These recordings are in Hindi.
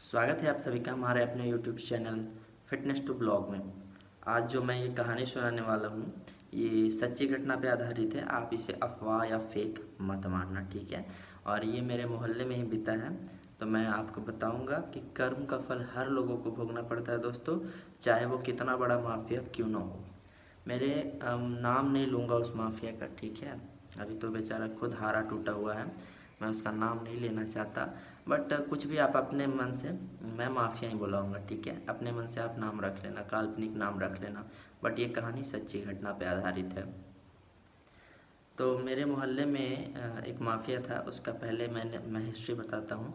स्वागत है आप सभी का हमारे अपने YouTube channel fitness to blog में। आज जो मैं ये कहानी सुनाने वाला हूँ ये सच्ची घटना पे आधारित है। आप इसे अफवाह या फेक मत मानना, ठीक है। और ये मेरे मोहल्ले में ही बीता है। तो मैं आपको बताऊंगा कि कर्म का फल हर लोगों को भोगना पड़ता है दोस्तों, चाहे वो कितना बड़ा माफिया क्यों ना हो। मेरे नाम नहीं लूँगा उस माफिया का, ठीक है। अभी तो बेचारा खुद हारा टूटा हुआ है, मैं उसका नाम नहीं लेना चाहता। बट कुछ भी आप अपने मन से, मैं माफिया ही बुलाऊंगा, ठीक है। अपने मन से आप नाम रख लेना, काल्पनिक नाम रख लेना। बट ये कहानी सच्ची घटना पे आधारित है। तो मेरे मोहल्ले में एक माफिया था। उसका पहले मैं हिस्ट्री बताता हूँ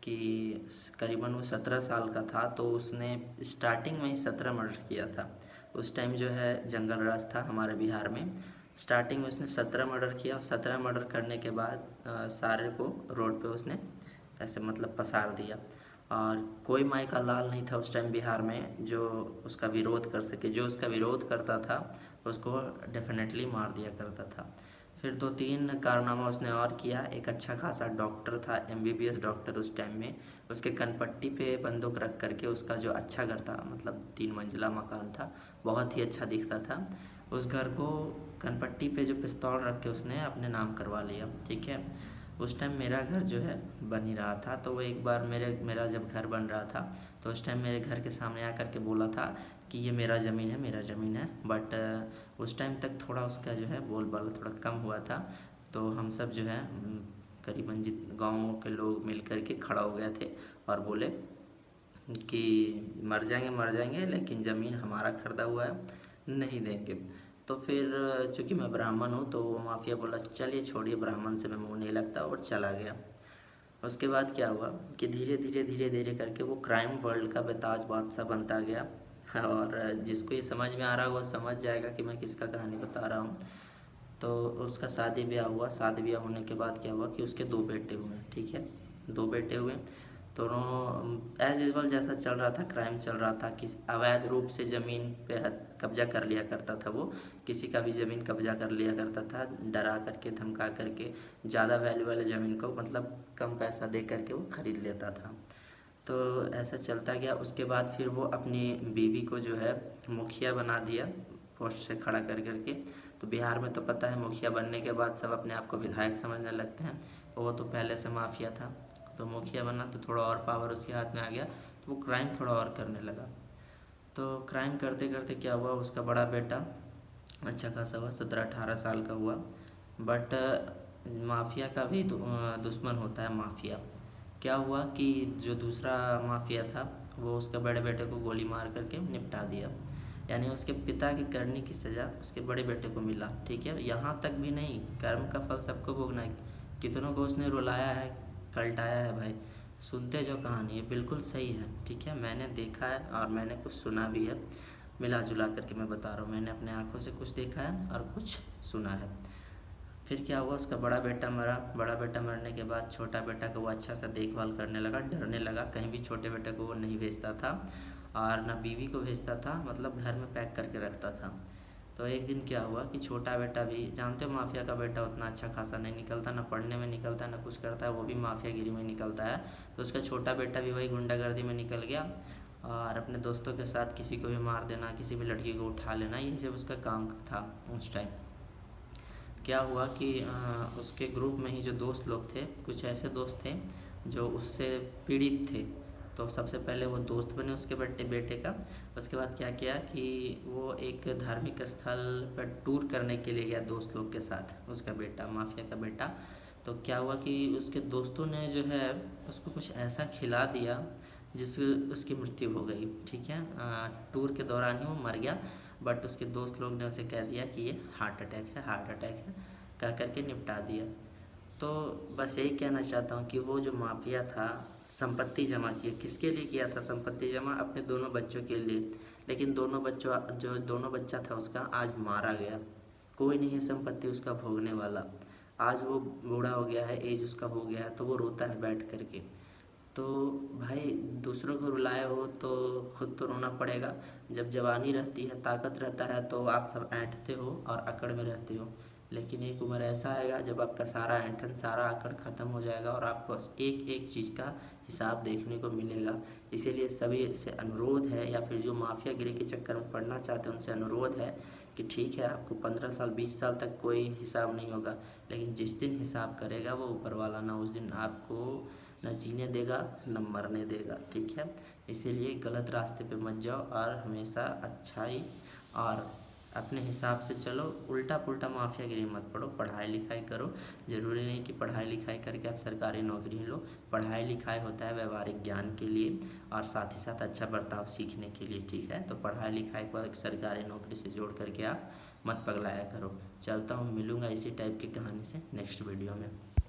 कि करीबन वो 17 साल का था। तो उसने स्टार्टिंग में ही 17 मर्डर किया था। उस टाइम जो है जंगल राज था हमारे बिहार में। स्टार्टिंग में उसने 17 मर्डर किया और 17 मर्डर करने के बाद सारे को रोड पे उसने ऐसे मतलब पसार दिया। और कोई माई का लाल नहीं था उस टाइम बिहार में जो उसका विरोध कर सके। जो उसका विरोध करता था उसको डेफिनेटली मार दिया करता था। फिर 2-3 कारनामा उसने और किया। एक अच्छा खासा डॉक्टर था, एमबीबीएस डॉक्टर उस टाइम में। उसके कनपट्टी पे बंदूक रख करके उसका जो अच्छा घर था, मतलब 3 मंजिला मकान था, बहुत ही अच्छा दिखता था। उस घर को कनपट्टी पे जो पिस्तौल रख के उसने अपने नाम करवा लिया, ठीक है। उस टाइम मेरा घर जो है बन ही रहा था। तो वो एक बार मेरा जब घर बन रहा था तो उस टाइम मेरे घर के सामने आकर के बोला था कि ये मेरा ज़मीन है, मेरा ज़मीन है। बट उस टाइम तक थोड़ा उसका जो है बोलबाला थोड़ा कम हुआ था। तो हम सब जो है करीबन जित गाँव के लोग मिल कर के खड़ा हो गए थे और बोले कि मर जाएंगे लेकिन ज़मीन हमारा खरीदा हुआ है, नहीं देंगे। तो फिर चूँकि मैं ब्राह्मण हूँ तो वो माफिया बोला चलिए छोड़िए, ब्राह्मण से मैं मुँह नहीं लगता, और चला गया। उसके बाद क्या हुआ कि धीरे धीरे करके वो क्राइम वर्ल्ड का बेताज बादशाह बनता गया। और जिसको ये समझ में आ रहा होगा समझ जाएगा कि मैं किसका कहानी बता रहा हूँ। तो उसका शादी ब्याह हुआ। शादी ब्याह होने के बाद क्या हुआ कि उसके 2 बेटे हुए, ठीक है। 2 बेटे हुए। दोनों एज यूजल जैसा चल रहा था, क्राइम चल रहा था कि अवैध रूप से ज़मीन पे कब्जा कर लिया करता था वो। किसी का भी ज़मीन कब्जा कर लिया करता था, डरा करके धमका करके। ज़्यादा वैल्यू वाले ज़मीन को मतलब कम पैसा दे करके वो ख़रीद लेता था। तो ऐसा चलता गया। उसके बाद फिर वो अपनी बीवी को जो है मुखिया बना दिया, पोस्ट से खड़ा कर करके। तो बिहार में तो पता है मुखिया बनने के बाद सब अपने आप को विधायक समझने लगते हैं। वो तो पहले से माफिया था। तो मुखिया बना तो थोड़ा और पावर उसके हाथ में आ गया, तो वो क्राइम थोड़ा और करने लगा। तो क्राइम करते करते क्या हुआ, उसका बड़ा बेटा अच्छा खासा हुआ, 17-18 साल का हुआ। बट माफिया का भी दुश्मन होता है माफिया। क्या हुआ कि जो दूसरा माफिया था वो उसके बड़े बेटे को गोली मार करके निपटा दिया। यानी उसके पिता की करनी की सज़ा उसके बड़े बेटे को मिला, ठीक है। यहाँ तक भी नहीं, कर्म का फल सबको भोगना है। कितनों को उसने रुलाया है, कल्टाया है भाई। सुनते जो कहानी है बिल्कुल सही है, ठीक है। मैंने देखा है और मैंने कुछ सुना भी है। मिला जुला करके मैं बता रहा हूँ, मैंने अपने आँखों से कुछ देखा है और कुछ सुना है। फिर क्या हुआ, उसका बड़ा बेटा मरा। बड़ा बेटा मरने के बाद छोटा बेटा को वो अच्छा सा देखभाल करने लगा, डरने लगा। कहीं भी छोटे बेटे को वो नहीं भेजता था और ना बीवी को भेजता था, मतलब घर में पैक करके रखता था। तो एक दिन क्या हुआ कि छोटा बेटा भी, जानते हो माफिया का बेटा उतना अच्छा खासा नहीं निकलता, ना पढ़ने में निकलता ना कुछ करता है, वो भी माफियागिरी में निकलता है। तो उसका छोटा बेटा भी वही गुंडागर्दी में निकल गया और अपने दोस्तों के साथ किसी को भी मार देना, किसी भी लड़की को उठा लेना, यही सब उसका काम था उस टाइम। क्या हुआ कि उसके ग्रुप में ही जो दोस्त लोग थे, कुछ ऐसे दोस्त थे जो उससे पीड़ित थे। तो सबसे पहले वो दोस्त बने उसके बेटे का। उसके बाद क्या किया कि वो एक धार्मिक स्थल पर टूर करने के लिए गया दोस्त लोग के साथ, उसका बेटा, माफिया का बेटा। तो क्या हुआ कि उसके दोस्तों ने जो है उसको कुछ ऐसा खिला दिया जिससे उसकी मृत्यु हो गई, ठीक है। टूर के दौरान ही वो मर गया। बट उसके दोस्त लोग ने उसे कह दिया कि ये हार्ट अटैक है, हार्ट अटैक है, कह करके निपटा दिया। तो बस यही कहना चाहता हूँ कि वो जो माफिया था संपत्ति जमा किया, किसके लिए किया था संपत्ति जमा? अपने दोनों बच्चों के लिए। लेकिन दोनों बच्चा था उसका आज मारा गया। कोई नहीं है संपत्ति उसका भोगने वाला। आज वो बूढ़ा हो गया है, एज उसका हो गया है, तो वो रोता है बैठ करके। तो भाई दूसरों को रुलाए हो तो खुद तो रोना पड़ेगा। जब जवानी रहती है, ताकत रहता है, तो आप सब ऐंठते हो और अकड़ में रहते हो। लेकिन एक उम्र ऐसा आएगा जब आपका सारा ऐंठन, सारा आकड़ ख़त्म हो जाएगा और आपको एक एक चीज़ का हिसाब देखने को मिलेगा। इसीलिए सभी से अनुरोध है, या फिर जो माफियागिरी के चक्कर में पड़ना चाहते हैं उनसे अनुरोध है कि ठीक है, आपको 15 साल 20 साल तक कोई हिसाब नहीं होगा, लेकिन जिस दिन हिसाब करेगा वो ऊपर वाला ना, उस दिन आपको न जीने देगा न मरने देगा। ठीक है, इसीलिए गलत रास्ते पे मत जाओ और हमेशा अच्छाई और अपने हिसाब से चलो। उल्टा पुल्टा माफियागिरी मत पढ़ो, पढ़ाई लिखाई करो। ज़रूरी नहीं कि पढ़ाई लिखाई करके आप सरकारी नौकरी लो। पढ़ाई लिखाई होता है व्यवहारिक ज्ञान के लिए और साथ ही साथ अच्छा बर्ताव सीखने के लिए। ठीक है, तो पढ़ाई लिखाई को एक सरकारी नौकरी से जोड़ करके आप मत पगलाया करो। चलता हूँ, मिलूँगा इसी टाइप की कहानी से नेक्स्ट वीडियो में।